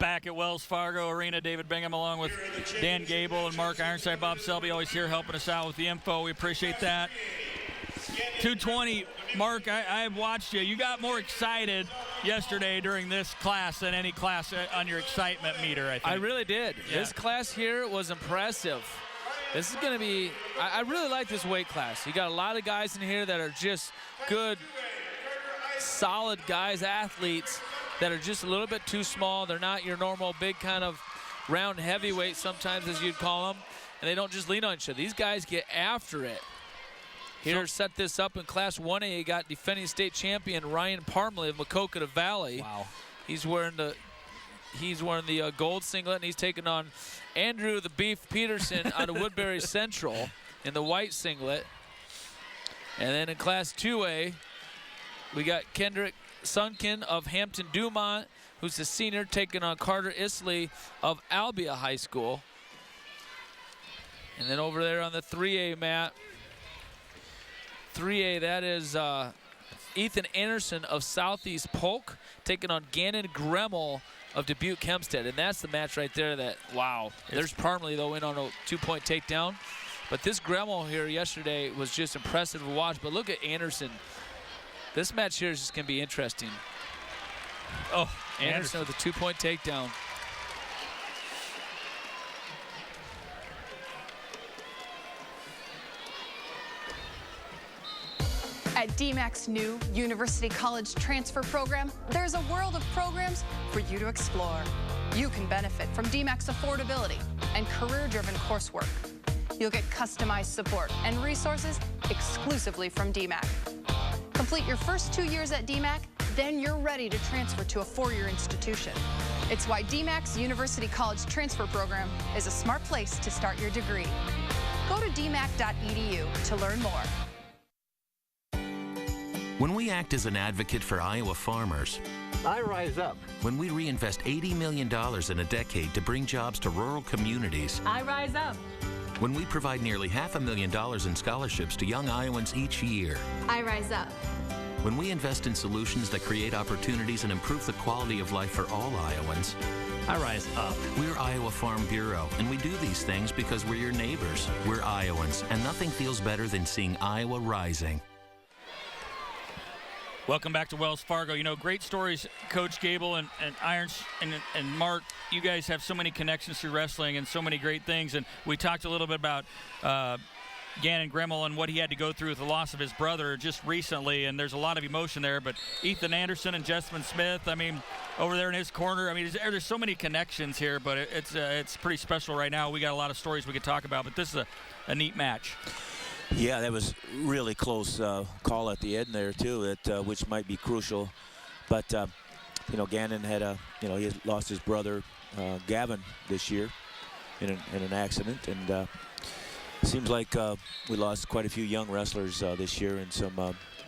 back at Wells Fargo Arena. David Bingham along with Dan Gable and Mark Ironside. Bob Selby always here helping us out with the info. We appreciate that. 220, Mark, I've watched you. You got more excited yesterday during this class than any class on your excitement meter, I think. I really did. Yeah. This class here was impressive. This is going to be, I really like this weight class. You got a lot of guys in here that are just good, solid guys, athletes that are just a little bit too small. They're not your normal big kind of round heavyweight sometimes, as you'd call them, and they don't just lean on each other. These guys get after it. Here, set this up in Class 1A. You got defending state champion Ryan Parmely of Maquoketa Valley. Wow. He's wearing the gold singlet, and he's taking on Andrew the Beef Petersen out of Woodbury Central in the white singlet. And then in Class 2A, we got Kendrick Suntken of Hampton-Dumont, who's a senior, taking on Carter Isley of Albia High School. And then over there on the 3A mat, 3A, that is Ethan Andersen of Southeast Polk taking on Gannon Gremmel of Dubuque Hempstead. And that's the match right there that, wow. There's Parmely, though, in on a 2-point takedown. But this Gremmel here yesterday was just impressive to watch. But look at Andersen. This match here is just going to be interesting. Oh, Andersen with a 2-point takedown. At DMAC's new University College Transfer Program, there's a world of programs for you to explore. You can benefit from DMAC's affordability and career-driven coursework. You'll get customized support and resources exclusively from DMAC. Complete your first 2 years at DMAC, then you're ready to transfer to a 4-year institution. It's why DMAC's University College Transfer Program is a smart place to start your degree. Go to dmac.edu to learn more. When we act as an advocate for Iowa farmers, I rise up. when we reinvest $80 million in a decade to bring jobs to rural communities, I rise up. when we provide nearly $500,000 in scholarships to young Iowans each year, I rise up. when we invest in solutions that create opportunities and improve the quality of life for all Iowans, I rise up. we're Iowa Farm Bureau, and we do these things because we're your neighbors. We're Iowans, and nothing feels better than seeing Iowa rising. Welcome back to Wells Fargo. You know, great stories, Coach Gable and Irons and Mark. You guys have so many connections through wrestling and so many great things. And we talked a little bit about Gannon Gremmel and what he had to go through with the loss of his brother just recently. And there's a lot of emotion there. But Ethan Andersen and Jessamine Smith, I mean, over there in his corner. I mean, there's so many connections here, but it's pretty special right now. We got a lot of stories we could talk about, but this is a neat match. Yeah, that was really close call at the end there too, that which might be crucial. But you know, Gannon had he had lost his brother Gavin this year in an accident, and seems like we lost quite a few young wrestlers this year in some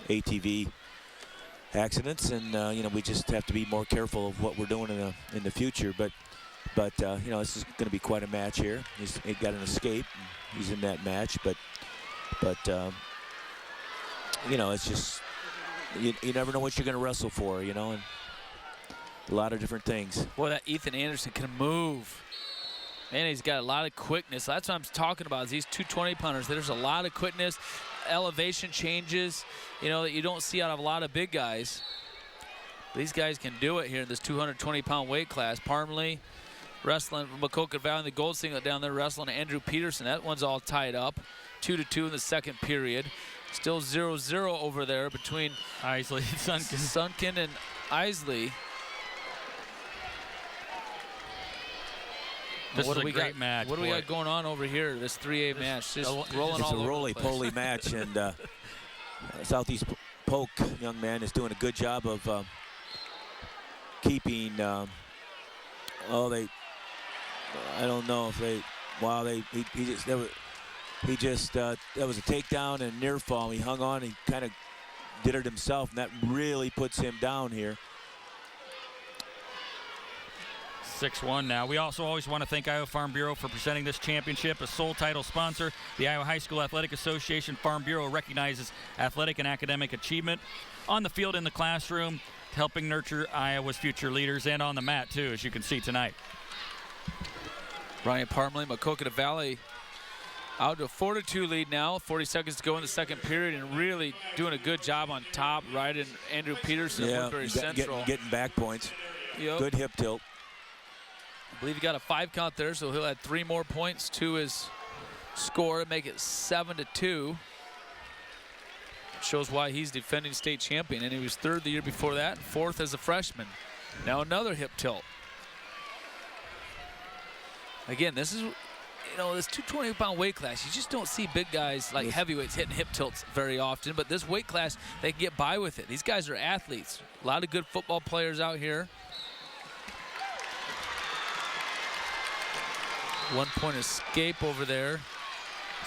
ATV accidents, and you know, we just have to be more careful of what we're doing in the future. But you know, this is going to be quite a match here. He got an escape. He's in that match, but you know, it's just you never know what you're going to wrestle for, you know, and a lot of different things. Boy, that Ethan Andersen can move. Man, he's got a lot of quickness. That's what I'm talking about, is these 220 pounders. There's a lot of quickness, elevation changes, you know, that you don't see out of a lot of big guys. These guys can do it here in this 220-pound weight class. Parmely wrestling from Maquoketa Valley, the gold singlet down there wrestling Andrew Petersen. That one's all tied up. 2-2 in the second period. Still 0-0 over there between Isley and Suntken and Isley. This is a great match. What do we got going on over here? This 3A match, just rolling all over the place. It's a roly-poly match, and Southeast Polk young man is doing a good job of keeping. I don't know if they. Wow, he just that was a takedown and near fall. He hung on. He kind of did it himself, and that really puts him down here. 6-1 now. We also always want to thank Iowa Farm Bureau for presenting this championship. A sole title sponsor, the Iowa High School Athletic Association. Farm Bureau recognizes athletic and academic achievement on the field, in the classroom. helping nurture Iowa's future leaders and on the mat, too, as you can see tonight. Ryan Parmely, Maquoketa Valley out to a 4-2 lead now. 40 seconds to go in the second period, and really doing a good job on top, right in Andrew Petersen, Woodbury Central. Getting back points. Yep. Good hip tilt. I believe he got a 5 count there, so he'll add 3 more points to his score and make it 7-2. Shows why he's defending state champion, and he was 3rd the year before that, 4th as a freshman. Now another hip tilt. Again, this is, this 220-pound weight class, you just don't see big guys like heavyweights hitting hip tilts very often, but this weight class, they can get by with it. These guys are athletes. A lot of good football players out here. 1-point escape over there.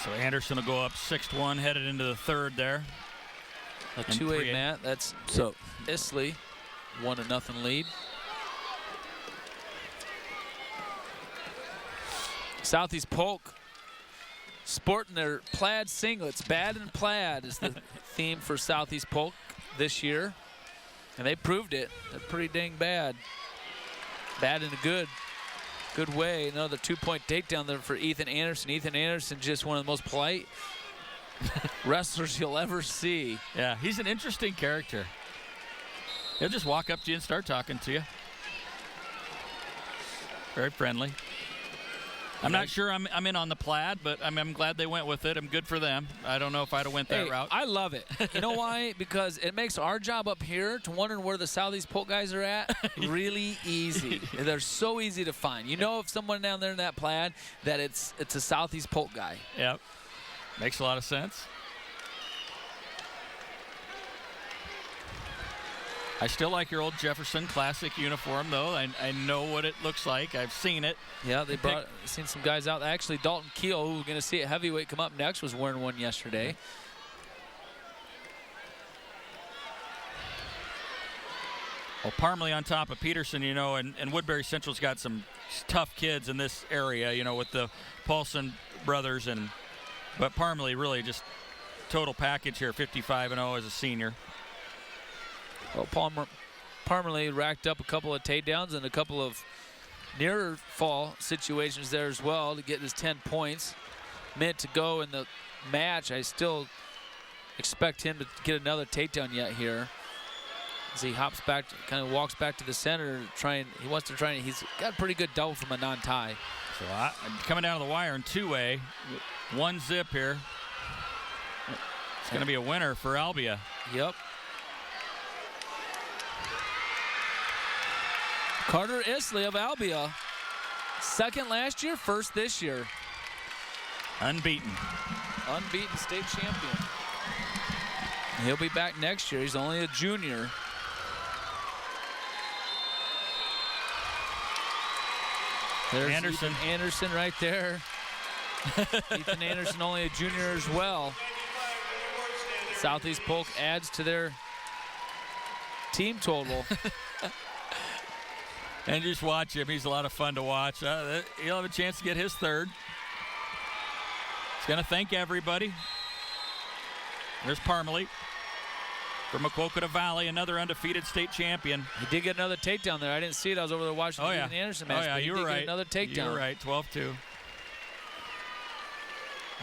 So Andersen will go up 6-1, headed into the 3rd there. A 2-8 mat. That's Isley, 1-0 lead. Southeast Polk sporting their plaid singlets. Bad and plaid is the theme for Southeast Polk this year, and they proved it. They're pretty dang bad. Bad in a good way. Another 2-point takedown there for Ethan Andersen. Ethan Andersen, just one of the most polite wrestlers you'll ever see. Yeah, he's an interesting character. He'll just walk up to you and start talking to you. Very friendly. I'm not sure I'm in on the plaid, but I'm glad they went with it. I'm good for them. I don't know if I'd have went that route. I love it. You know why? Because it makes our job up here to wondering where the Southeast Polk guys are at really easy. They're so easy to find. You know, if someone down there in that plaid, that it's a Southeast Polk guy. Yep. Makes a lot of sense. I still like your old Jefferson classic uniform, though. I know what it looks like. I've seen it. Yeah, seen some guys out. Actually, Dalton Keel, who we're going to see at heavyweight come up next, was wearing one yesterday. Well, Parmely on top of Petersen, and Woodbury Central's got some tough kids in this area, with the Paulson brothers, but Parmely really just total package here, 55-0 as a senior. Well, Parmely racked up a couple of takedowns and a couple of nearer fall situations there as well to get his 10 points. Minute to go in the match. I still expect him to get another takedown yet here. As he hops back, kind of walks back to the center, he wants to try, and he's got a pretty good double from a non-tie. So coming down to the wire in 2-way, 1-zip here. It's going to be a winner for Albia. Yep. Carter Isley of Albia, 2nd last year, 1st this year. Unbeaten State champion. He'll be back next year. He's only a junior. There's Andersen. Ethan Andersen right there. Ethan Andersen, only a junior as well. Southeast Polk adds to their team total. And just watch him. He's a lot of fun to watch. He'll have a chance to get his 3rd. He's going to thank everybody. There's Parmely from Maquoketa Valley, another undefeated state champion. He did get another takedown there. I didn't see it. I was over there watching the Ethan Andersen match. Oh, yeah, you were right. Another takedown. You were right, 12-2.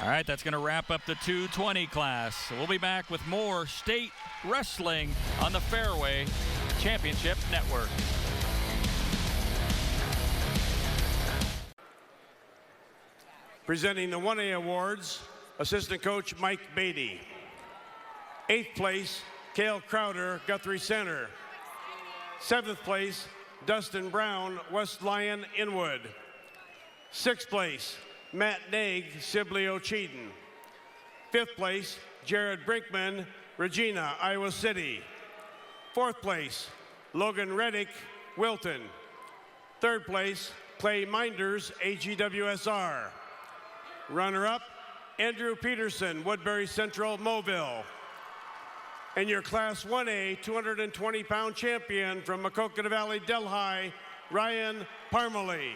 All right, that's going to wrap up the 220 class. So we'll be back with more state wrestling on the Fairway Championship Network. Presenting the 1A awards, assistant coach Mike Beatty. 8th place, Cale Crowder, Guthrie Center. 7th place, Dustin Brown, West Lyon Inwood. 6th place, Matt Naig, Sibley Ocheyedan. 5th place, Jared Brinkman, Regina, Iowa City. 4th place, Logan Reddick, Wilton. 3rd place, Clay Minders, AGWSR. Runner-up, Andrew Petersen, Woodbury Central, Moville. And your Class 1A 220-pound champion from Maquoketa Valley, Delhi, Ryan Parmely.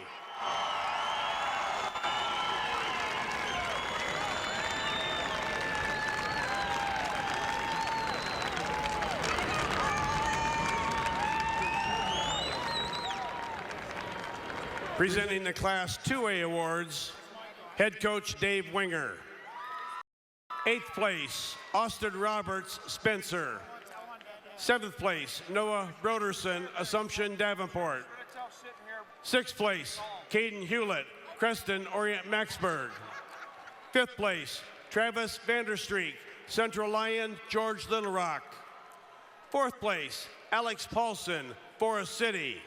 Presenting the Class 2A awards, head coach Dave Winger. 8th place, Austin Roberts Spencer. 7th place, Noah Broderson, Assumption Davenport. 6th place, Caden Hewlett, Creston Orient Maxburg. 5th place, Travis Vanderstreek, Central Lyon, George Little Rock. 4th place, Alex Paulson, Forest City.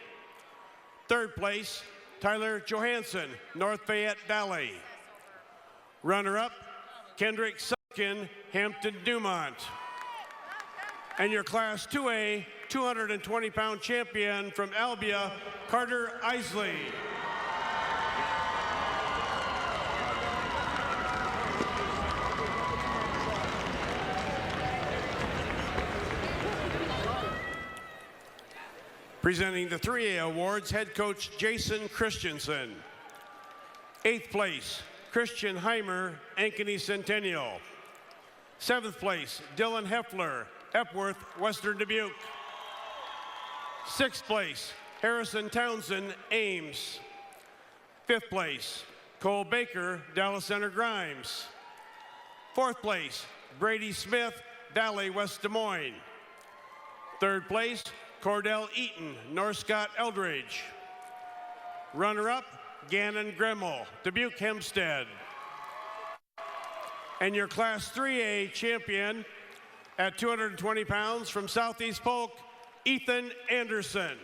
3rd place, Tyler Johansson, North Fayette Valley. Runner-up, Kendrick Suntken, Hampton-Dumont. And your Class 2A 220-pound champion from Albia, Carter Isley. Presenting the 3A awards, head coach Jason Christensen. 8th place, Christian Heimer, Ankeny Centennial. 7th place, Dylan Heffler, Epworth, Western Dubuque. 6th place, Harrison Townsend, Ames. 5th place, Cole Baker, Dallas Center Grimes. 4th place, Brady Smith, Valley, West Des Moines. 3rd place, Cordell Eaton, North Scott Eldridge. Runner-up, Gannon Gremmel, Dubuque Hempstead. And your Class 3A champion at 220 pounds from Southeast Polk, Ethan Andersen.